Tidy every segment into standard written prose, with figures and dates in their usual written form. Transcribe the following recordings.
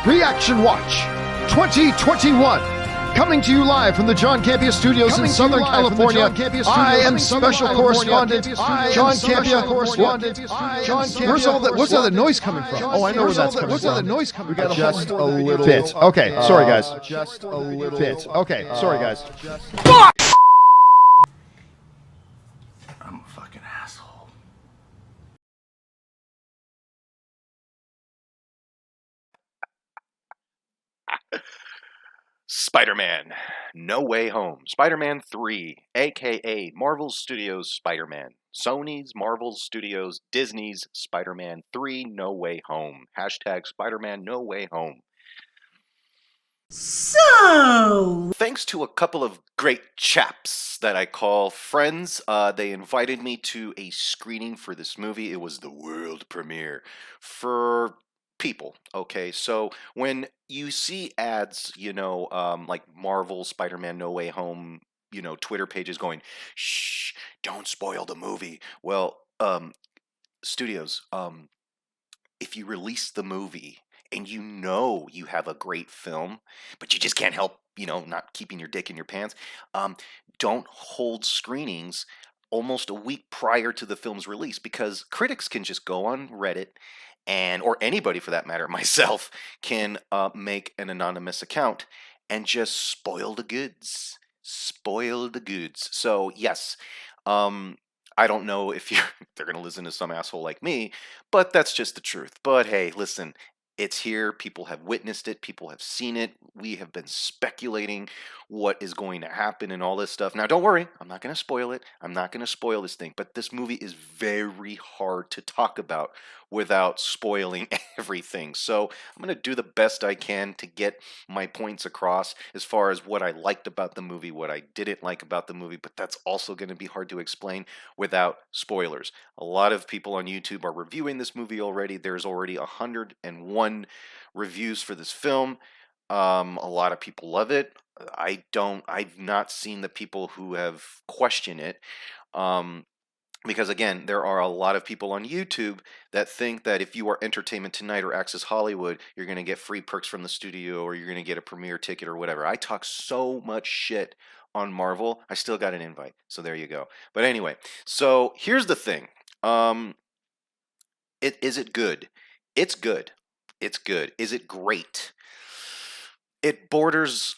Reaction Watch 2021. Coming to you live from the John Campia Studios in Southern California. I am special correspondent John Campia. Where's all that noise coming from? Oh, I know where that's coming from. Where's all that noise coming from? Just a little bit. Okay, sorry guys. Just a little bit. Okay, sorry guys. Fuck! I'm a fucking asshole. Spider-Man No Way Home. Spider-Man 3, aka Marvel Studios Spider-Man. Sony's Marvel Studios, Disney's Spider-Man 3 No Way Home. Hashtag Spider-Man No Way Home. So, thanks to a couple of great chaps that I call friends, they invited me to a screening for this movie. It was the world premiere for people. Okay, so when you see ads, like Marvel Spider-Man No Way Home, Twitter pages going, shh, don't spoil the movie. Well, studios, if you release the movie and you have a great film, but you just can't help, not keeping your dick in your pants, don't hold screenings almost a week prior to the film's release, because critics can just go on Reddit or anybody for that matter, myself, can make an anonymous account and just spoil the goods. Spoil the goods. So yes, I don't know if they're going to listen to some asshole like me, but that's just the truth. But hey, listen, it's here. People have witnessed it. People have seen it. We have been speculating what is going to happen and all this stuff. Now, don't worry. I'm not going to spoil it. I'm not going to spoil this thing. But this movie is very hard to talk about without spoiling everything. So I'm going to do the best I can to get my points across as far as what I liked about the movie, what I didn't like about the movie. But that's also going to be hard to explain without spoilers. A lot of people on YouTube are reviewing this movie already. There's already 101 reviews for this film. A lot of people love it. I've not seen the people who have questioned it. Because again, there are a lot of people on YouTube that think that if you are Entertainment Tonight or Access Hollywood, you're going to get free perks from the studio, or you're going to get a premiere ticket or whatever. I talk so much shit on Marvel, I still got an invite. So there you go. But anyway, so here's the thing. Is it good? It's good. It's good. Is it great? It borders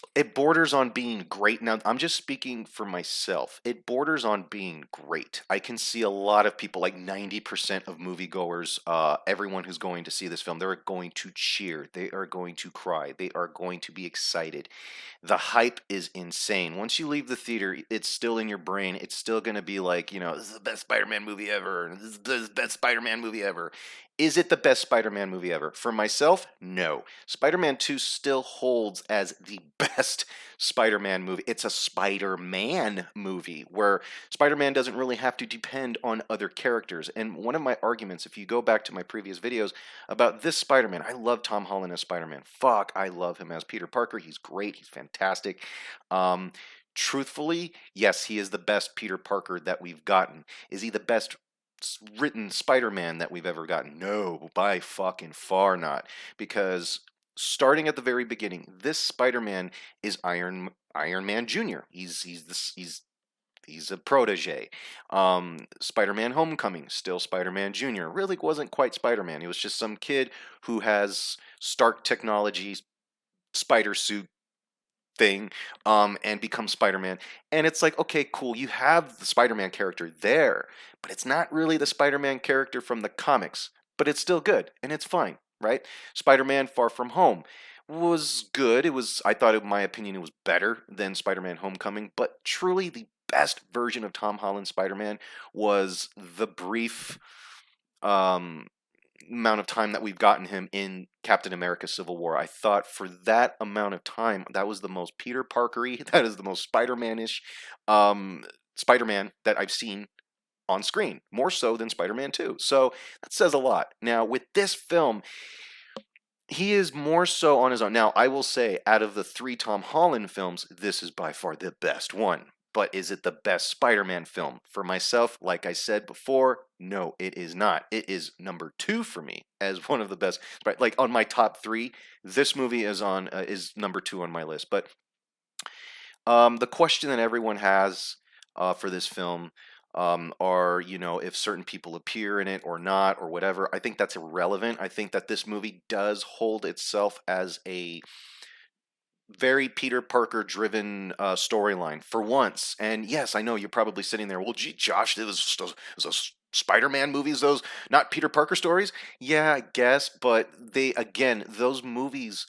on being great. Now, I'm just speaking for myself. It borders on being great. I can see a lot of people, like 90% of moviegoers, everyone who's going to see this film, they're going to cheer. They are going to cry. They are going to be excited. The hype is insane. Once you leave the theater, it's still in your brain. It's still going to be like, this is the best Spider-Man movie ever. This is the best Spider-Man movie ever. Is it the best Spider-Man movie ever? For myself, no. Spider-Man 2 still holds as the best Spider-Man movie. It's a Spider-Man movie where Spider-Man doesn't really have to depend on other characters. And one of my arguments, if you go back to my previous videos about this Spider-Man, I love Tom Holland as Spider-Man. Fuck, I love him as Peter Parker. He's great. He's fantastic. Truthfully, yes, he is the best Peter Parker that we've gotten. Is he the best written Spider-Man that we've ever gotten? No, by fucking far not. Because starting at the very beginning, this Spider-Man is Iron Man Jr. He's a protege. Spider-Man Homecoming, still Spider-Man Jr. Really wasn't quite Spider-Man. He was just some kid who has Stark Technologies spider suit thing, and become Spider-Man. And it's like, okay, cool, you have the Spider-Man character there, but it's not really the Spider-Man character from the comics, but it's still good, and it's fine, right? Spider-Man Far From Home was good. I thought, in my opinion, it was better than Spider-Man Homecoming, but truly the best version of Tom Holland's Spider-Man was the brief amount of time that we've gotten him in Captain America Civil War. I thought for that amount of time, that was the most Peter Parker-y, that is the most Spider-Man-ish Spider-Man that I've seen on screen, more so than Spider-Man 2. So that says a lot. Now, with this film, he is more so on his own. Now, I will say, out of the 3 Tom Holland films, this is by far the best one. But is it the best Spider-Man film? For myself, like I said before, no, it is not. It is number 2 for me as one of the best. Like on my top 3, this movie is number 2 on my list. But the question that everyone has for this film are, if certain people appear in it or not or whatever. I think that's irrelevant. I think that this movie does hold itself as a very Peter Parker driven storyline for once. And yes, I know you're probably sitting there, well, gee, Josh, it was those Spider-Man movies, those not Peter Parker stories. Yeah, I guess, but those movies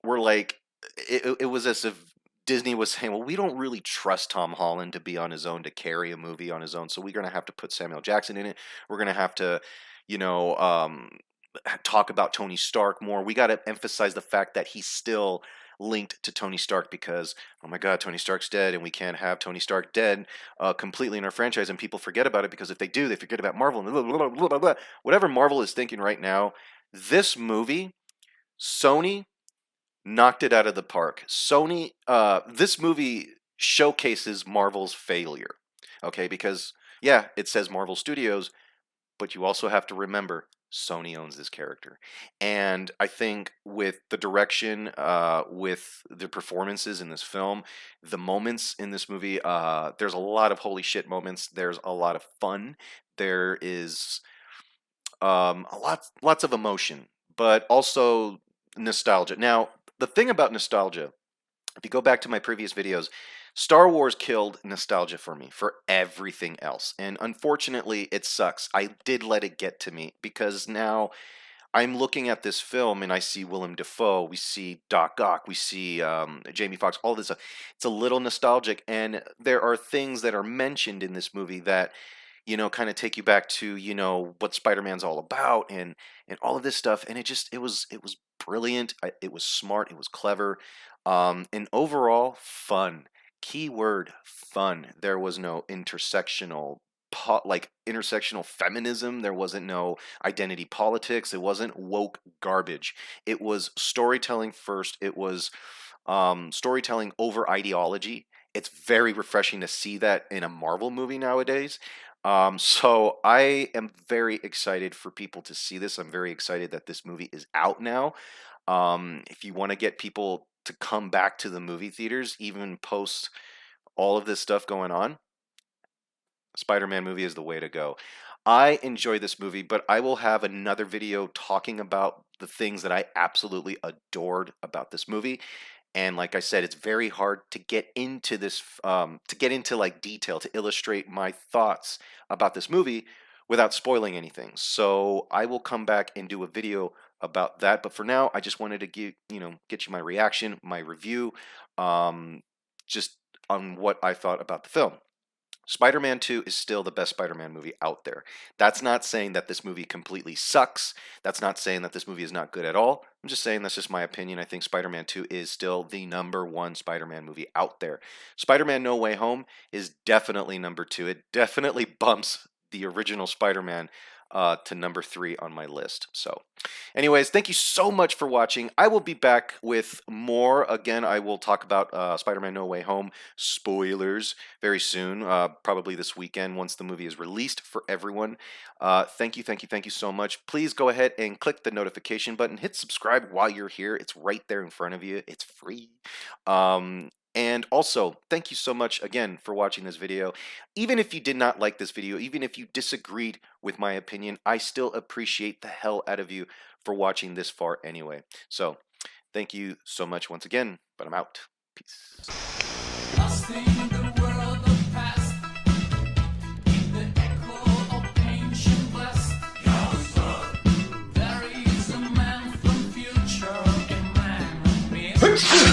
were like, it was as if Disney was saying, well, we don't really trust Tom Holland to be on his own, to carry a movie on his own, so we're going to have to put Samuel Jackson in it. We're going to have to, talk about Tony Stark more. We got to emphasize the fact that he's still linked to Tony Stark because, oh my God, Tony Stark's dead, and we can't have Tony Stark dead completely in our franchise, and people forget about it because if they do, they forget about Marvel. And blah, blah, blah, blah, blah. Whatever Marvel is thinking right now, this movie, Sony knocked it out of the park. This movie showcases Marvel's failure. Okay, because yeah, it says Marvel Studios, but you also have to remember Sony owns this character. And I think with the direction, with the performances in this film, the moments in this movie, there's a lot of holy shit moments. There's a lot of fun. There is lots of emotion, but also nostalgia. Now, the thing about nostalgia, if you go back to my previous videos, Star Wars killed nostalgia for me for everything else. And unfortunately, it sucks. I did let it get to me because now I'm looking at this film and I see Willem Dafoe, we see Doc Ock, we see Jamie Foxx, all this. It's a little nostalgic. And there are things that are mentioned in this movie that, kind of take you back to, what Spider-Man's all about and all of this stuff. And it was brilliant. It was smart. It was clever. And overall, fun. Keyword fun. There was no intersectional feminism. There wasn't no identity politics. It wasn't woke garbage. It was storytelling first. It was storytelling over ideology. It's very refreshing to see that in a Marvel movie nowadays. So I am very excited for people to see this. I'm very excited that this movie is out now. If you want to get people to come back to the movie theaters, even post all of this stuff going on, Spider-Man movie is the way to go. I enjoy this movie, but I will have another video talking about the things that I absolutely adored about this movie. And like I said, it's very hard to get into this, like detail, to illustrate my thoughts about this movie without spoiling anything. So I will come back and do a video about that. But for now, I just wanted to get you my reaction, my review, just on what I thought about the film. Spider-Man 2 is still the best Spider-Man movie out there. That's not saying that this movie completely sucks. That's not saying that this movie is not good at all. I'm just saying that's just my opinion. I think Spider-Man 2 is still the number 1 Spider-Man movie out there. Spider-Man No Way Home is definitely number 2. It definitely bumps the original Spider-Man to number 3 on my list. So anyways, thank you so much for watching. I will be back with more. Again, I will talk about Spider-Man No Way Home spoilers very soon, probably this weekend once the movie is released for everyone. Thank you so much. Please go ahead and click the notification button. Hit subscribe while you're here. It's right there in front of you. It's free. And also, thank you so much again for watching this video. Even if you did not like this video, even if you disagreed with my opinion, I still appreciate the hell out of you for watching this far anyway. So, thank you so much once again, but I'm out. Peace. Lost in the world of past, in the echo of ancient west. There is a man from future, a man of myth.